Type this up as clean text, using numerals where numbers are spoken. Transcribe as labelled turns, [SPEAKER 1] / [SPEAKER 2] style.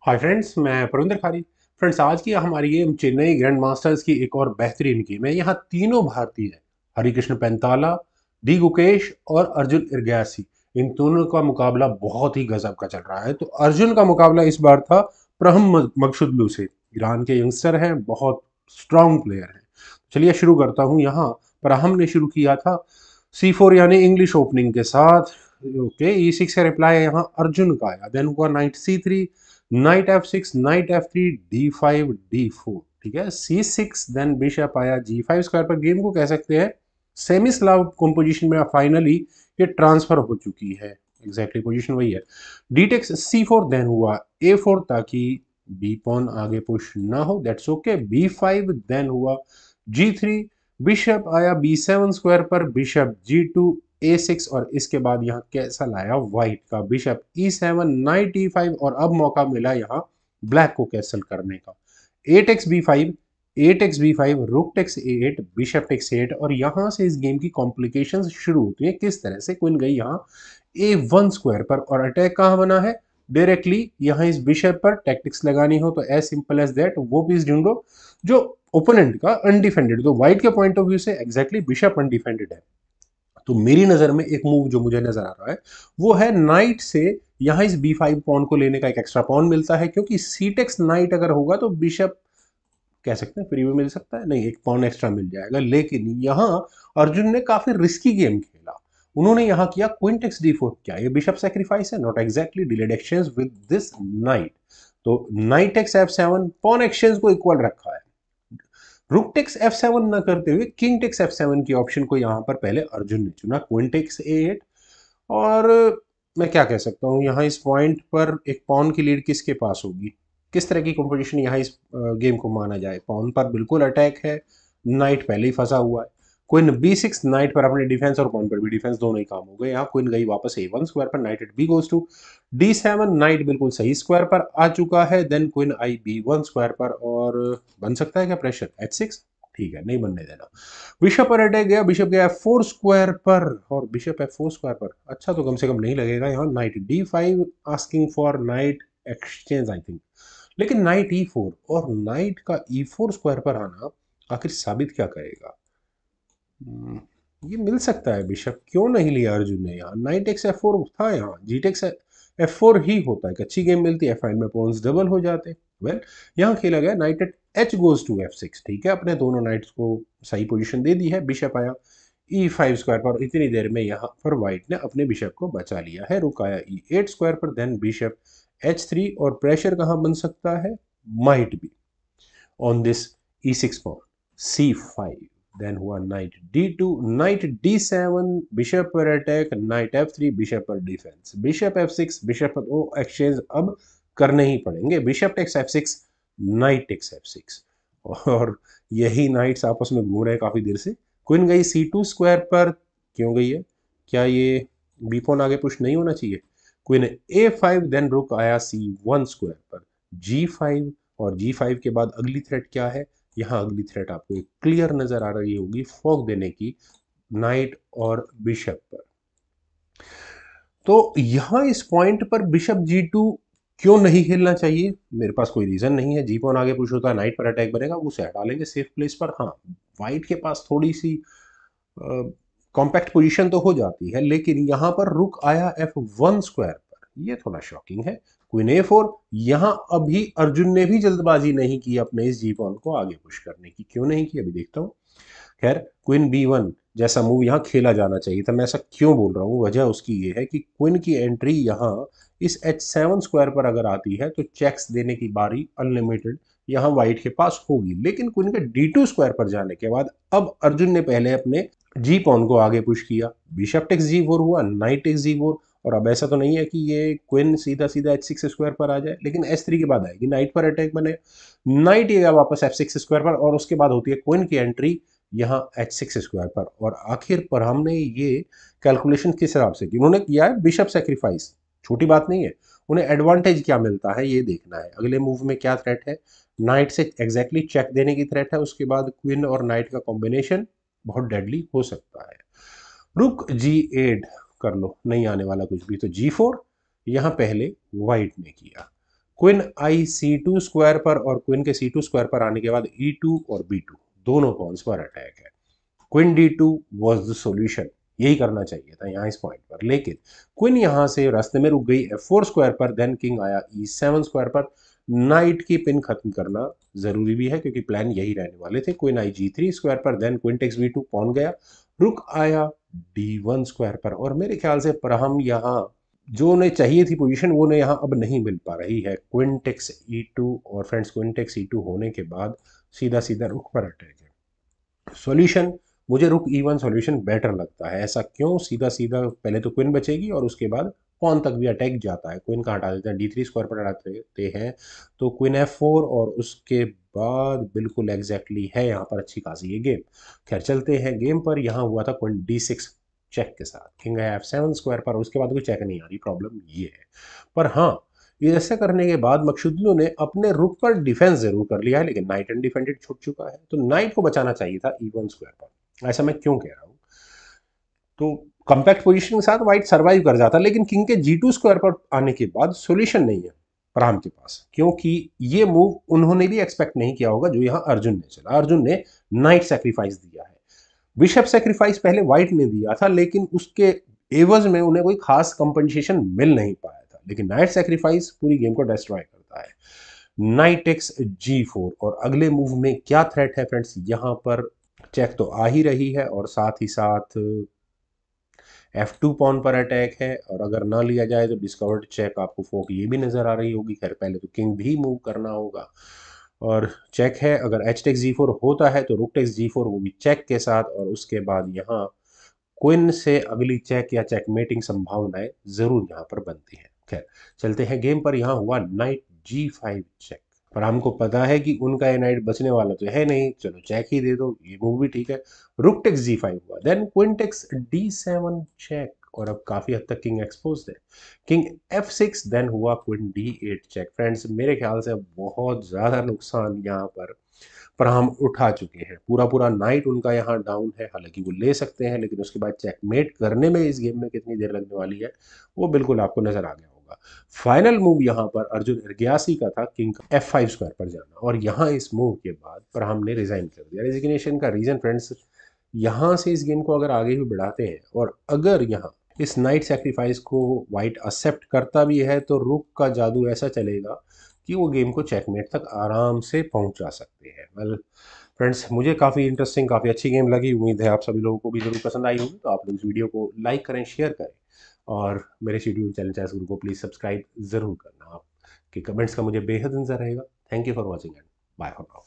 [SPEAKER 1] Hi friends, मैं प्रविंदर खारी। Friends, आज की हमारी गेम चेन्नई ग्रैंड मास्टर्स की एक और बेहतरीन गेम है। यहाँ तीनों भारतीय हैं, हरिकृष्ण पेंताला, डी गुकेश और अर्जुन इर्गैसी। इन दोनों का मुकाबला बहुत ही गजब का चल रहा है। तो अर्जुन का मुकाबला इस बार था प्रहम मकसुदलू से। ईरान के यंगस्टर हैं, बहुत स्ट्रांग प्लेयर हैं। चलिए शुरू करता हूँ। यहाँ प्रहम ने शुरू किया था C4 यानी इंग्लिश ओपनिंग के साथ। ओके, E6 का रिप्लाई यहाँ अर्जुन का आया। देन हुआ night C3, night F6, night F3, D5, D4। ठीक है, C6, देन बिशप आया G5 स्क्वायर पर। गेम को कह सकते हैं सेमी स्लाव कंपोजिशन में फाइनली ये ट्रांसफर हो चुकी है। एग्जैक्टली पोजीशन वही है। डी टेक्स C4, देन हुआ A4 ताकि बी पॉन आगे पुश ना हो। That's okay. B5, देन हुआ G3, बिशप आया B7 स्क्वायर पर, बिशप G2, A6 और इसके बाद यहाँ कैसल आया व्हाइट का बिशप E7, नाइट E5 और अब मौका मिला यहाँ ब्लैक को कैसल करने का। 8x B5, 8x B5, rook takes A8, bishop takes A8 और यहाँ से इस गेम की कॉम्प्लिकेशंस शुरू होती है। किस तरह से क्वीन गई यहाँ A1 स्क्वायर पर और अटैक कहाँ बना है डायरेक्टली यहाँ इस बिशप पर। टैक्टिक्स लगानी हो तो एज सिंपल एज दैट, वो पीस ढूंढो जो ओपोनेंट का अनडिफेंडेड। तो व्हाइट के पॉइंट ऑफ व्यू से एग्जैक्टली बिशप अनडिफेंडेड है। तो मेरी नजर में एक मूव जो मुझे नजर आ रहा है वो है नाइट से यहाँ इस B5 पॉन को लेने का एक एक्स्ट्रा पॉन मिलता है, क्योंकि C-टेक्स नाइट अगर होगा तो बिशप कह सकते हैं फ्री में मिल सकता है, नहीं एक पॉन एक्स्ट्रा मिल जाएगा। लेकिन यहाँ अर्जुन ने काफी रिस्की गेम खेला। उन्होंने यहाँ किया क्वीन टेक्स D4। क्या ये बिशप सेक्रीफाइस है? Not exactly. Delayed exchange with this knight. तो knight takes F7 pawn exchange को इक्वल रखा है। रुक टेक्स F7 ना करते हुए किंग टेक्स F7 की ऑप्शन को यहाँ पर पहले अर्जुन ने चुना। क्वीन टेक्स A8 और मैं क्या कह सकता हूँ, यहाँ इस पॉइंट पर एक पॉन की लीड किसके पास होगी? किस तरह की कंपोजिशन यहाँ इस गेम को माना जाए? पॉन पर बिल्कुल अटैक है, नाइट पहले ही फंसा हुआ है। क्वीन B6, नाइट पर अपने डिफेंस और पॉन पर भी डिफेंस, दोनों ही काम हो गए। यहाँ क्वीन गई वापस A1 स्क्वायर पर, knight at B goes to D7, knight बिल्कुल सही स्क्वायर पर आ चुका है। देन क्वीन आई B1 स्क्वायर पर और बन सकता है क्या प्रेशर? H6। ठीक है, नहीं बनने देना। बिशप पर अटैक गया, बिशप गया F4 स्क्वायर पर और बिशप F4 स्क्वायर पर। अच्छा, तो कम से कम नहीं लगेगा यहाँ। Night D5 asking for night exchange I think. लेकिन नाइट E4 और नाइट का E4 स्क्वायर पर आना आखिर साबित क्या करेगा? ये मिल सकता है बिशप, क्यों नहीं लिया अर्जुन ने यहाँ? नाइट एक्स F4 था, यहाँ जी टेक्स F4 ही होता है। एक अच्छी गेम मिलती है, F9 में पॉन्स डबल हो जाते। वेल, यहाँ खेला गया knight at H goes to F6। ठीक है, अपने दोनों नाइट्स को सही पोजीशन दे दी है। बिशप आया E5 स्क्वायर पर, इतनी देर में यहाँ पर व्हाइट ने अपने बिशप को बचा लिया है। रुक आया E8 स्क्वायर पर, देन बिशप H3 और प्रेशर कहाँ बन सकता है? Might be on this E6 pawn C5। Then हुआ knight D2, knight D7, bishop पर अटैक, नाइट F3, बिशप पर डिफेंस, बिशप F6, बिशप पर ओ एक्सचेंज अब करने ही पड़ेंगे। Bishop takes F6, knight takes F6 और यही नाइट्स आपस में घूम रहे हैं काफी देर से। क्वीन गई C2 स्क्वायर पर, क्यों गई है? क्या ये बी पॉन आगे पुश नहीं होना चाहिए? क्वीन A5, देन रुक आया C1 स्क्वायर पर, G5 और G5 के बाद अगली थ्रेट क्या है? यहाँ अगली थ्रेट आपको एक क्लियर नजर आ रही होगी, फॉक देने की, नाइट और बिशप पर। तो यहाँ इस पॉइंट पर बिशप G2 क्यों नहीं खेलना चाहिए? मेरे पास कोई रीजन नहीं है। जी पॉन आगे पुश होता है, नाइट पर अटैक बनेगा, उसे हटा लेंगे सेफ प्लेस पर। हाँ, व्हाइट के पास थोड़ी सी कॉम्पैक्ट पोजीशन तो हो जाती है, लेकिन यहाँ पर रुक आया F1 स्क्वायर पर, ये थोड़ा शॉकिंग है। क्वीन A4, यहाँ अभी अर्जुन ने भी जल्दबाजी नहीं की अपने इस जी पॉन को आगे पुश करने की। क्यों नहीं की, अभी देखता हूँ। खैर, क्वीन B1 जैसा मूव यहाँ खेला जाना चाहिए था। मैं ऐसा क्यों बोल रहा हूँ, वजह उसकी ये है कि क्वीन की एंट्री यहाँ इस H7 स्क्वायर पर अगर आती है तो चेक्स देने की बारी अनलिमिटेड यहाँ व्हाइट के पास होगी। लेकिन क्वीन के D2 स्क्वायर पर जाने के बाद अब अर्जुन ने पहले अपने जी पॉन को आगे पुश किया। बिशप टेक्स G4 हुआ, नाइट टेक्स G4 और अब ऐसा तो नहीं है कि ये क्वीन सीधा सीधा H6 स्क्वायर पर आ जाए, लेकिन H3 के बाद आएगी, नाइट पर अटैक बने, नाइट ये वापस F6 स्क्वायर पर और उसके बाद होती है क्वीन की एंट्री यहाँ H6 स्क्वायर पर। और आखिर पर हमने ये कैलकुलेशन किस हिसाब से की? उन्होंने किया है बिशप सेक्रीफाइस, छोटी बात नहीं है। उन्हें एडवांटेज क्या मिलता है ये देखना है। अगले मूव में क्या थ्रेट है? नाइट से एग्जैक्टली चेक देने की थ्रेट है, उसके बाद क्वीन और नाइट का कॉम्बिनेशन बहुत डेडली हो सकता है। रुक G8 कर लो, नहीं आने वाला कुछ भी। तो G4 यहाँ पहले व्हाइट ने किया, क्वीन आई C2 स्क्वायर पर और क्वीन के C2 स्क्वायर पर आने के बाद E2 और B2 दोनों पॉन्स पर अटैक है। Queen D2 was the solution, यही करना चाहिए था यहाँ इस पॉइंट पर, लेकिन क्वीन यहाँ से रास्ते में रुक गई F4 स्क्वायर पर, देन किंग आया E7 स्क्वायर पर। नाइट की पिन खत्म करना जरूरी भी है क्योंकि प्लान यही रहने वाले थे। क्वीन आई G3 स्क्वायर पर, then queen takes B2, pawn गया, रुक आया D1 स्क्वायर पर। और मेरे ख्याल से पर हम यहाँ जो उन्हें चाहिए थी पोजीशन वो उन्हें यहाँ अब नहीं मिल पा रही है। क्वीन टेक्स E2 और फ्रेंड्स क्वीन टेक्स E2 होने के बाद सीधा सीधा रुक पर अटैक है। सॉल्यूशन, मुझे रुक E1 सॉल्यूशन बेटर लगता है। ऐसा क्यों? सीधा सीधा पहले तो क्वीन बचेगी और उसके बाद पॉन तक भी अटैक जाता है। क्वीन का हटा देते हैं, D3 स्क्वायर पर हटाते हैं तो क्वीन F4 और उसके बाद बिल्कुल एग्जैक्टली है यहाँ पर अच्छी खासी ये गेम। खैर चलते हैं गेम पर। यहाँ हुआ था क्वीन D6 चेक के साथ, किंग है F7 स्क्वायर पर, उसके बाद कोई चेक नहीं आ रही, प्रॉब्लम ये है। पर हाँ, ये ऐसा करने के बाद मकशुदलू ने अपने रुक पर डिफेंस जरूर कर लिया है, लेकिन नाइट अनडिफेंडेड छूट चुका है, तो नाइट को बचाना चाहिए था E1 स्क्वायर पर। ऐसा मैं क्यों कह रहा हूँ? तो कम्पैक्ट पोजीशन के साथ व्हाइट सर्वाइव कर जाता, लेकिन किंग के G2 स्क्वायर पर आने के बाद सॉल्यूशन नहीं है फरहाम के पास, क्योंकि ये मूव उन्होंने भी एक्सपेक्ट नहीं किया होगा जो यहाँ अर्जुन ने चला। अर्जुन ने नाइट सेक्रीफाइस दिया है। बिशप सेक्रीफाइस पहले व्हाइट ने दिया था, लेकिन उसके एवज में उन्हें कोई खास कंपनसेशन मिल नहीं पाया था, लेकिन नाइट सेक्रीफाइस पूरी गेम को डिस्ट्रॉय करता है। नाइट टेक्स G4 और अगले मूव में क्या थ्रेट है फ्रेंड्स? यहाँ पर चेक तो आ ही रही है और साथ ही साथ F2 पॉन पर अटैक है, और अगर ना लिया जाए तो डिस्कवर्ड चेक आपको फोक ये भी नजर आ रही होगी। खैर पहले तो किंग भी मूव करना होगा और चेक है। अगर H टेक्स G4 होता है तो रुक टेक्स G4, वो भी चेक के साथ, और उसके बाद यहाँ क्वीन से अगली चेक या चेकमेटिंग संभावनाएं जरूर यहाँ पर बनती हैं। खैर चलते हैं गेम पर। यहाँ हुआ नाइट G5 चेक, पर हमको पता है कि उनका ये नाइट बचने वाला तो है नहीं, चलो चेक ही दे दो, ये मूव भी ठीक है। रुक टेक्स G5 हुआ, then queen takes D7 check, और अब काफी हद तक किंग एक्सपोज है। किंग F6, देन हुआ क्वीन D8 चेक। फ्रेंड्स मेरे ख्याल से बहुत ज्यादा नुकसान यहाँ पर हम उठा चुके हैं। पूरा पूरा नाइट उनका यहाँ डाउन है, हालांकि वो ले सकते हैं, लेकिन उसके बाद चेकमेट करने में इस गेम में कितनी देर लगने वाली है वो बिल्कुल आपको नजर आ गया होगा। फाइनल मूव यहाँ पर अर्जुन इर्ग्यासी का था, किंग F5 स्क्वायर पर जाना, और यहाँ इस मूव के बाद पर हमने रिजाइन कर दिया। रेजिग्नेशन का रीजन फ्रेंड्स, यहाँ से इस गेम को अगर आगे भी बढ़ाते हैं और अगर यहाँ इस नाइट सेक्रीफाइस को वाइट एक्सेप्ट करता भी है तो रुक का जादू ऐसा चलेगा कि वो गेम को चेकमेट तक आराम से पहुंचा सकते हैं। वेल फ्रेंड्स, मुझे काफ़ी इंटरेस्टिंग, काफ़ी अच्छी गेम लगी। उम्मीद है आप सभी लोगों को भी जरूर पसंद आई होगी। तो आप लोग इस वीडियो को लाइक करें, शेयर करें, और मेरे शेड्यूल चैनल चैस गुरु को प्लीज़ सब्सक्राइब ज़रूर करना। आपके कमेंट्स का मुझे बेहद इंतजार रहेगा। Thank you for watching and bye for now.